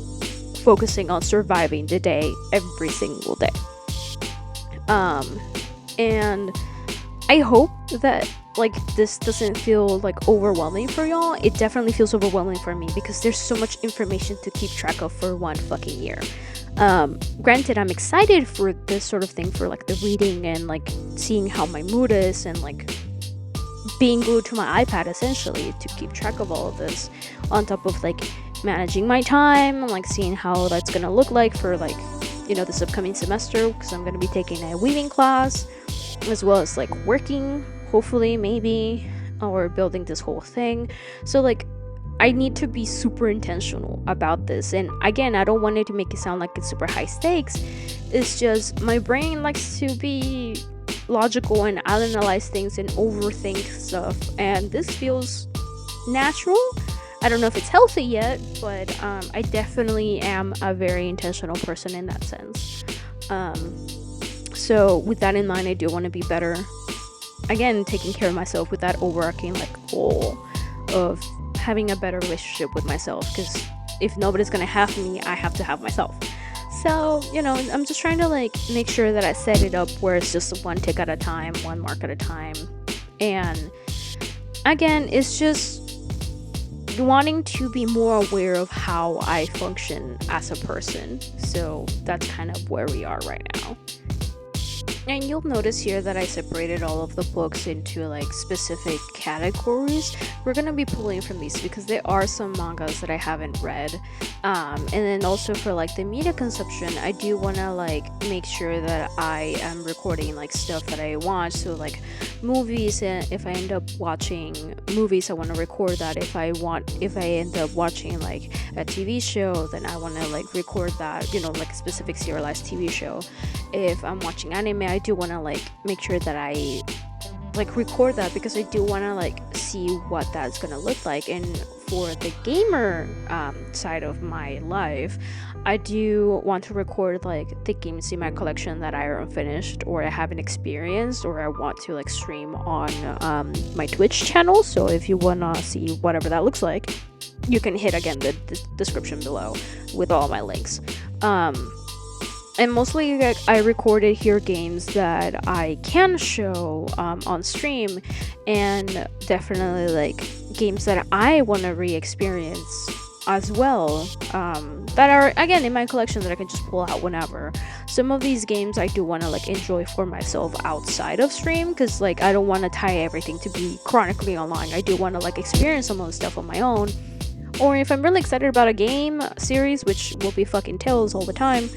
Speaker 2: focusing on surviving the day every single day. And I hope that like this doesn't feel like overwhelming for y'all. It definitely feels overwhelming for me because there's so much information to keep track of for one fucking year. Granted, I'm excited for this sort of thing, for like the reading and like seeing how my mood is, and like being glued to my iPad essentially to keep track of all of this, on top of like managing my time and like seeing how that's gonna look like for like this upcoming semester, because I'm gonna be taking a weaving class, as well as like working, hopefully, maybe, or building this whole thing. So like I need to be super intentional about this. And again, I don't want it to make it sound like it's super high stakes. It's just my brain likes to be logical and analyze things and overthink stuff. And this feels natural. I don't know if it's healthy yet, but I definitely am a very intentional person in that sense. So with that in mind, I do want to be better. Again, taking care of myself with that overarching like goal of having a better relationship with myself, because if nobody's gonna have me, I have to have myself. So I'm just trying to like make sure that I set it up where it's just one tick at a time, one mark at a time. And again, it's just wanting to be more aware of how I function as a person. So that's kind of where we are right now. And you'll notice here that I separated all of the books into like specific categories. We're gonna be pulling from these because there are some mangas that I haven't read. And then also for like the media consumption, I do wanna like make sure that I am recording like stuff that I watch. So like movies, and if I end up watching movies, I wanna record that. If I end up watching like a TV show, then I wanna like record that, like a specific serialized TV show. If I'm watching anime, I do want to like make sure that I like record that, because I do want to like see what that's gonna look like. And for the gamer side of my life, I do want to record like the games in my collection that I are unfinished or I haven't experienced, or I want to like stream on my Twitch channel. So if you wanna see whatever that looks like, you can hit again the description below with all my links. And mostly I recorded here games that I can show on stream, and definitely like games that I want to re-experience as well, that are again in my collection that I can just pull out whenever. Some of these games I do want to like enjoy for myself outside of stream, because like I don't want to tie everything to be chronically online. I do want to like experience some of the stuff on my own, or if I'm really excited about a game series, which will be fucking Tales all the time,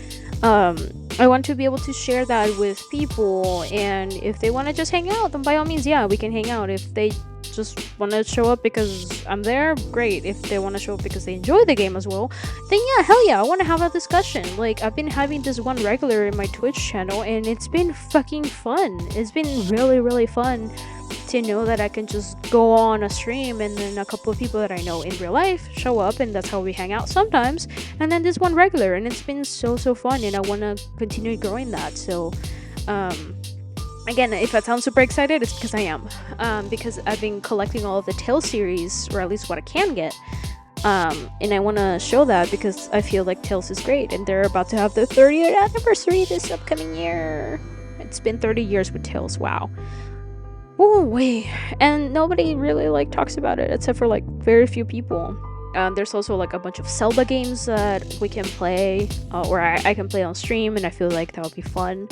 Speaker 2: I want to be able to share that with people. And if they want to just hang out, then by all means, yeah, we can hang out. If they just want to show up because I'm there, great. If they want to show up because they enjoy the game as well, then yeah, hell yeah, I want to have a discussion. Like, I've been having this one regular in my Twitch channel, and it's been fucking fun. It's been really, really fun to know that I can just go on a stream, and then a couple of people that I know in real life show up, and that's how we hang out sometimes. And then this one regular, and it's been so fun, and I want to continue growing that. So again, if I sound super excited, it's because I am, because I've been collecting all of the Tales series, or at least what I can get, and I want to show that because I feel like Tales is great, and they're about to have their 30th anniversary this upcoming year. It's been 30 years with Tales. Wow. Oh wait, and nobody really like talks about it except for like very few people. There's also like a bunch of Zelda games that we can play, or I can play on stream, and I feel like that would be fun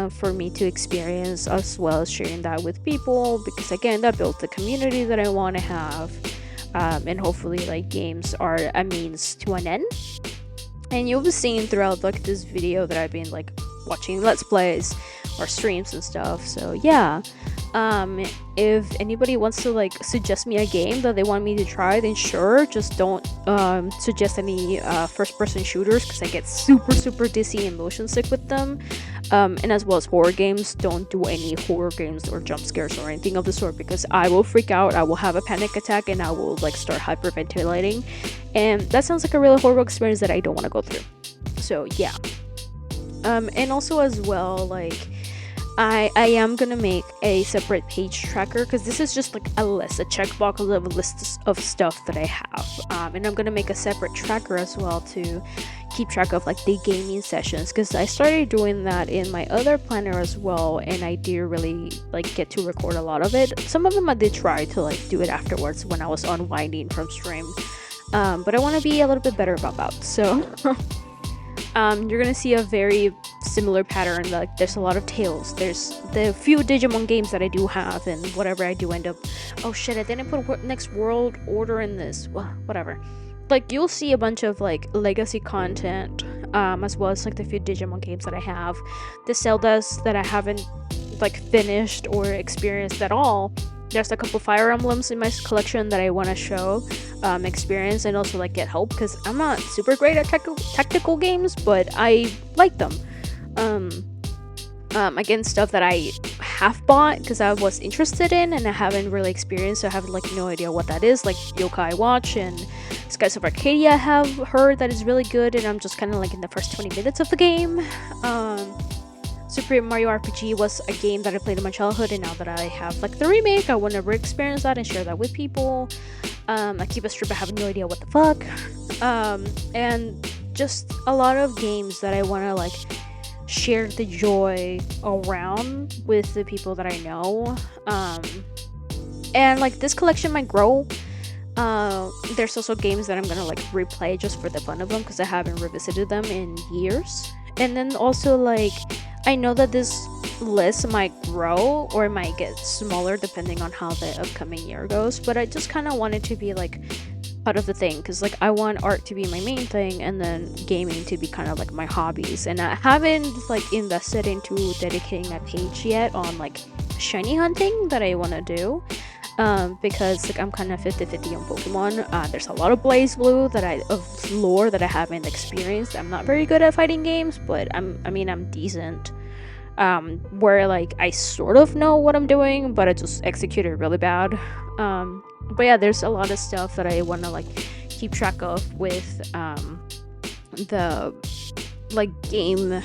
Speaker 2: for me to experience, as well as sharing that with people, because again, that builds the community that I want to have, and hopefully like games are a means to an end. And you'll be seeing throughout like this video that I've been like watching let's plays or streams and stuff. So yeah, if anybody wants to like suggest me a game that they want me to try, then sure, just don't suggest any first person shooters, because I get super dizzy and motion sick with them, and as well as horror games. Don't do any horror games or jump scares or anything of the sort, because I will freak out, I will have a panic attack, and I will like start hyperventilating, and that sounds like a really horrible experience that I don't want to go through. So yeah. And also as well, like I am gonna make a separate page tracker, because this is just like a list, a checkbox of a list of stuff that I have, and I'm gonna make a separate tracker as well to keep track of like the gaming sessions, because I started doing that in my other planner as well, and I do really like get to record a lot of it. Some of them I did try to like do it afterwards when I was unwinding from stream, but I want to be a little bit better about that. So you're gonna see a very similar pattern. Like there's a lot of Tales, there's the few Digimon games that I do have, and whatever I do end up, oh shit, I didn't put next world order in this, well, whatever. Like you'll see a bunch of like legacy content, as well as like the few Digimon games that I have, the Zeldas that I haven't like finished or experienced at all, there's a couple Fire Emblems in my collection that I want to show, experience, and also like get help because I'm not super great at technical games, but I like them. Um, Again, stuff that I have bought because I was interested in and I haven't really experienced, so I have like no idea what that is. Like Yokai Watch and Skies of Arcadia, I have heard that is really good, and I'm just kind of like in the first 20 minutes of the game. Super Mario RPG was a game that I played in my childhood, and now that I have like the remake, I want to re-experience that and share that with people. Akiba Strip, I have no idea what the fuck. And just a lot of games that I want to like share the joy around with the people that I know. And like this collection might grow. There's also games that I'm gonna like replay just for the fun of them because I haven't revisited them in years. And then also like I know that this list might grow or it might get smaller depending on how the upcoming year goes, but I just kind of want it to be like part of the thing because like I want art to be my main thing and then gaming to be kind of like my hobbies, and I haven't like invested into dedicating a page yet on like shiny hunting that I want to do, because like I'm kind of 50-50 on Pokemon. There's a lot of Blaze Blue of lore that I haven't experienced. I'm not very good at fighting games, but I'm decent. Where like I sort of know what I'm doing, but I just execute it really bad. But yeah, there's a lot of stuff that I want to like keep track of with the like game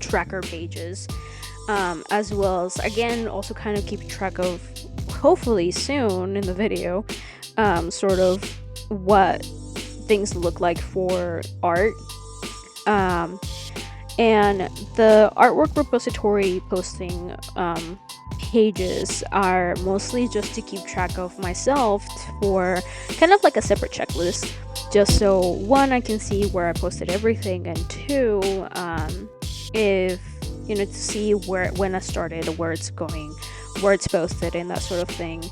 Speaker 2: tracker pages, as well as again also kind of keep track of, hopefully soon in the video, sort of what things look like for art. And the artwork repository posting pages are mostly just to keep track of myself for kind of like a separate checklist, just so one, I can see where I posted everything, and two, if to see when I started, where it's going, where it's posted, and that sort of thing.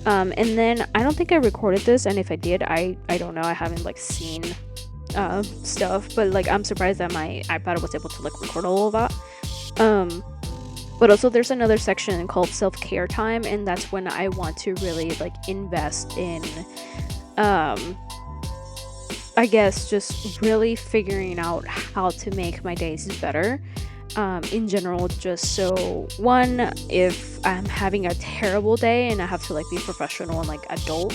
Speaker 2: And then I don't think I recorded this, and if I did, I don't know, I haven't like seen stuff, but like I'm surprised that my iPad was able to like record all of that. But also there's another section called self-care time, and that's when I want to really like invest in I guess just really figuring out how to make my days better, in general, just so one, if I'm having a terrible day and I have to like be professional and like adult,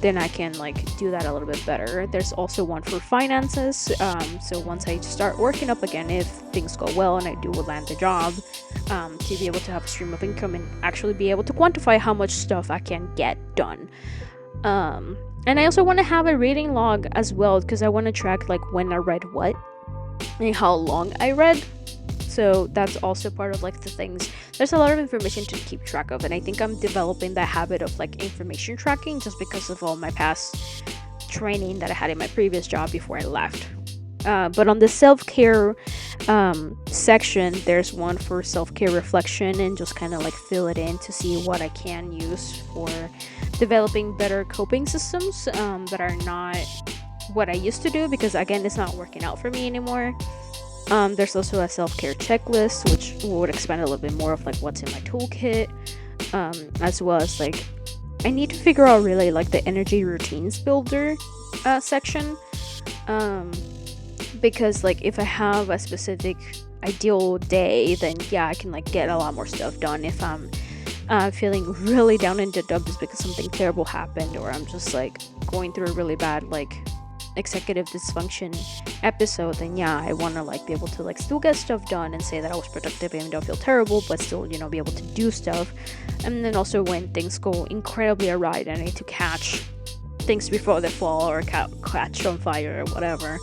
Speaker 2: then I can like do that a little bit better. There's also one for finances, so once I start working up again, if things go well and I do land the job, to be able to have a stream of income and actually be able to quantify how much stuff I can get done. And I also want to have a reading log as well, because I want to track like when I read what and how long I read. So that's also part of like the things. There's a lot of information to keep track of, and I think I'm developing that habit of like information tracking just because of all my past training that I had in my previous job before I left. But on the self-care section, there's one for self-care reflection and just kind of like fill it in to see what I can use for developing better coping systems that are not what I used to do, because again, it's not working out for me anymore. There's also a self-care checklist, which would expand a little bit more of like what's in my toolkit, as well as like I need to figure out really like the energy routines builder section, because like if I have a specific ideal day, then yeah, I can like get a lot more stuff done. If I'm feeling really down in the dumps because something terrible happened, or I'm just like going through a really bad like executive dysfunction episode, then yeah, I want to like be able to like still get stuff done and say that I was productive even though I feel terrible, but still be able to do stuff. And then also when things go incredibly awry, I need to catch things before they fall or catch on fire or whatever,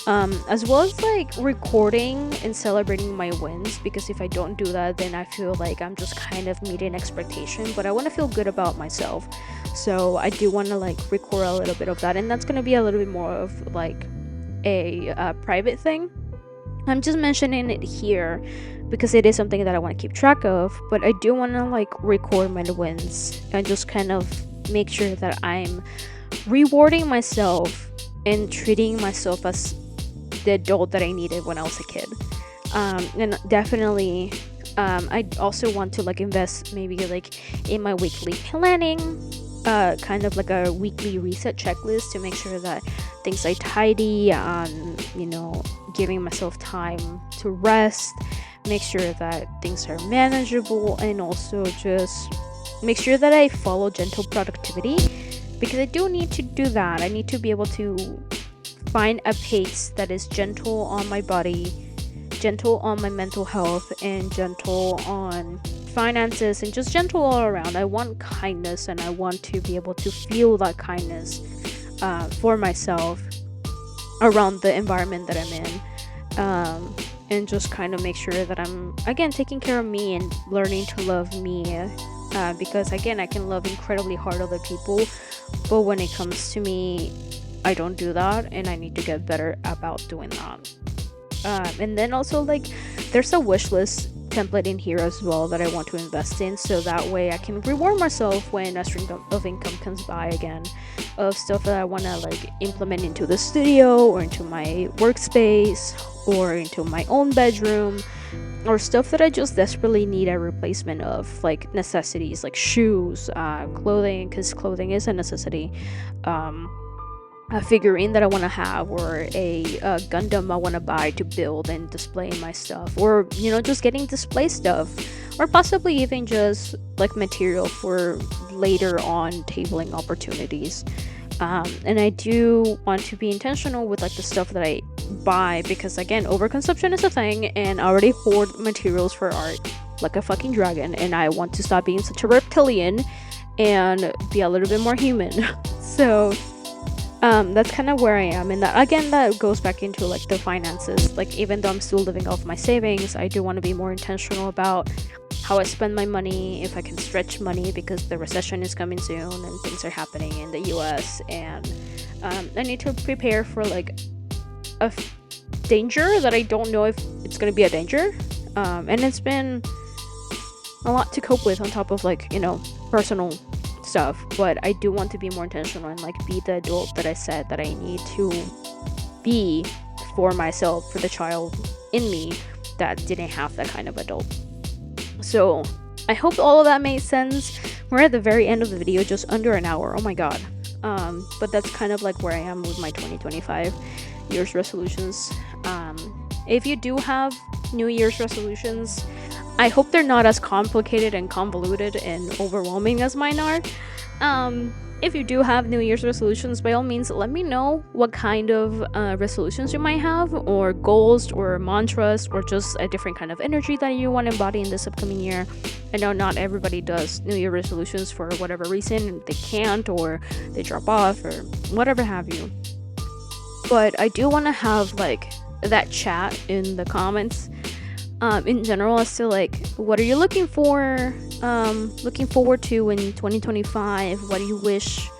Speaker 2: as well as like recording and celebrating my wins, because if I don't do that, then I feel like I'm just kind of meeting expectation, but I want to feel good about myself. So I do want to like record a little bit of that, and that's going to be a little bit more of like a private thing. I'm just mentioning it here because it is something that I want to keep track of, but I do want to like record my wins and just kind of make sure that I'm rewarding myself and treating myself as the adult that I needed when I was a kid. And definitely I also want to like invest maybe like in my weekly planning, kind of like a weekly reset checklist to make sure that things are tidy, giving myself time to rest, make sure that things are manageable, and also just make sure that I follow gentle productivity, because I do need to do that. I need to be able to find a pace that is gentle on my body, gentle on my mental health, and gentle on finances, and just gentle all around. I want kindness, and I want to be able to feel that kindness for myself around the environment that I'm in. And just kind of make sure that I'm, again, taking care of me and learning to love me. Because, again, I can love incredibly hard other people, but when it comes to me, I don't do that, and I need to get better about doing that. And then also, like, there's a wish list template in here as well that I want to invest in, so that way I can reward myself when a stream of income comes by again, of stuff that I want to like implement into the studio or into my workspace or into my own bedroom, or stuff that I just desperately need a replacement of, like necessities like shoes, clothing, because clothing is a necessity, a figurine that I want to have, or a Gundam I want to buy to build and display my stuff, or just getting display stuff, or possibly even just like material for later on tabling opportunities. And I do want to be intentional with like the stuff that I buy, because again, overconsumption is a thing, and I already hoard materials for art like a fucking dragon, and I want to stop being such a reptilian and be a little bit more human. So that's kind of where I am, and that again, that goes back into like the finances. Like, even though I'm still living off my savings, I do want to be more intentional about how I spend my money, if I can stretch money, because the recession is coming soon and things are happening in the US, and I need to prepare for like a danger that I don't know if it's going to be a danger, and it's been a lot to cope with on top of like personal stuff, but I do want to be more intentional and like be the adult that I said that I need to be for myself, for the child in me that didn't have that kind of adult. So I hope all of that made sense. We're at the very end of the video, just under an hour. Oh my god. But that's kind of like where I am with my 2025 year's resolutions. If you do have New Year's resolutions, I hope they're not as complicated and convoluted and overwhelming as mine are. If you do have New Year's resolutions, by all means, let me know what kind of resolutions you might have, or goals, or mantras, or just a different kind of energy that you want to embody in this upcoming year. I know not everybody does New Year resolutions for whatever reason. They can't, or they drop off, or whatever have you. But I do want to have like that chat in the comments. In general, as to like, what are you looking for, looking forward to in 2025? What do you wish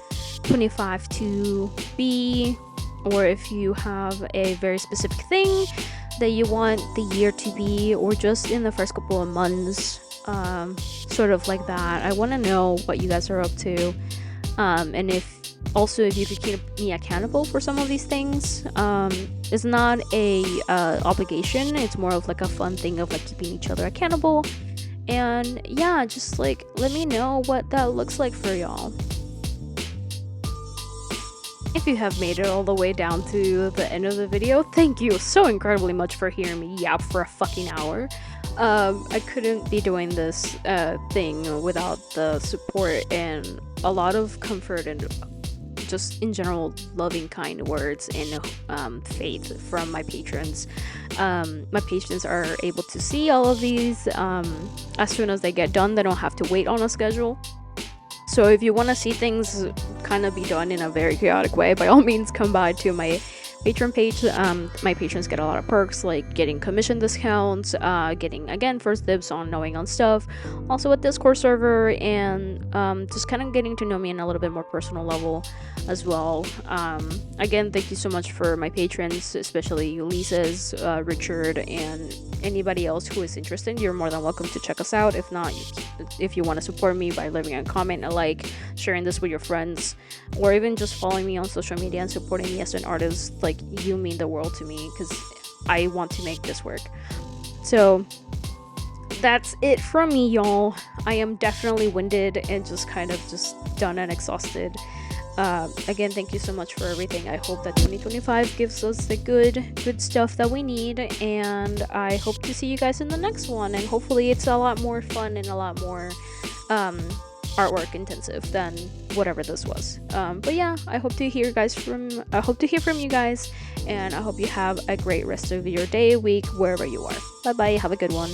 Speaker 2: 25 to be? Or if you have a very specific thing that you want the year to be, or just in the first couple of months, sort of like that. I want to know what you guys are up to, and if you could keep me accountable for some of these things. It's not a obligation, it's more of like a fun thing of like keeping each other accountable. And yeah, just like let me know what that looks like for y'all. If you have made it all the way down to the end of the video, thank you so incredibly much for hearing me yap for a fucking hour. I couldn't be doing this thing without the support and a lot of comfort and just in general loving, kind words and faith from my patrons. My patrons are able to see all of these as soon as they get done. They don't have to wait on a schedule. So if you want to see things kind of be done in a very chaotic way, by all means come by to my Patreon page. My patrons get a lot of perks, like getting commission discounts, getting, again, first dibs on knowing on stuff, also a Discord server, and just kind of getting to know me in a little bit more personal level as well. Again, thank you so much for my patrons, especially Ulysses, Richard, and anybody else who is interested. You're more than welcome to check us out. If not, if you want to support me by leaving a comment, a like, sharing this with your friends, or even just following me on social media and supporting me as an artist, like, you mean the world to me, because I want to make this work. So that's it from me, y'all. I am definitely winded and just kind of just done and exhausted. Again, thank you so much for everything. I hope that 2025 gives us the good stuff that we need, and I hope to see you guys in the next one. And hopefully, it's a lot more fun and a lot more um, artwork intensive than whatever this was. But yeah, I hope to hear from you guys, and I hope you have a great rest of your day, week, wherever you are. Bye bye. Have a good one.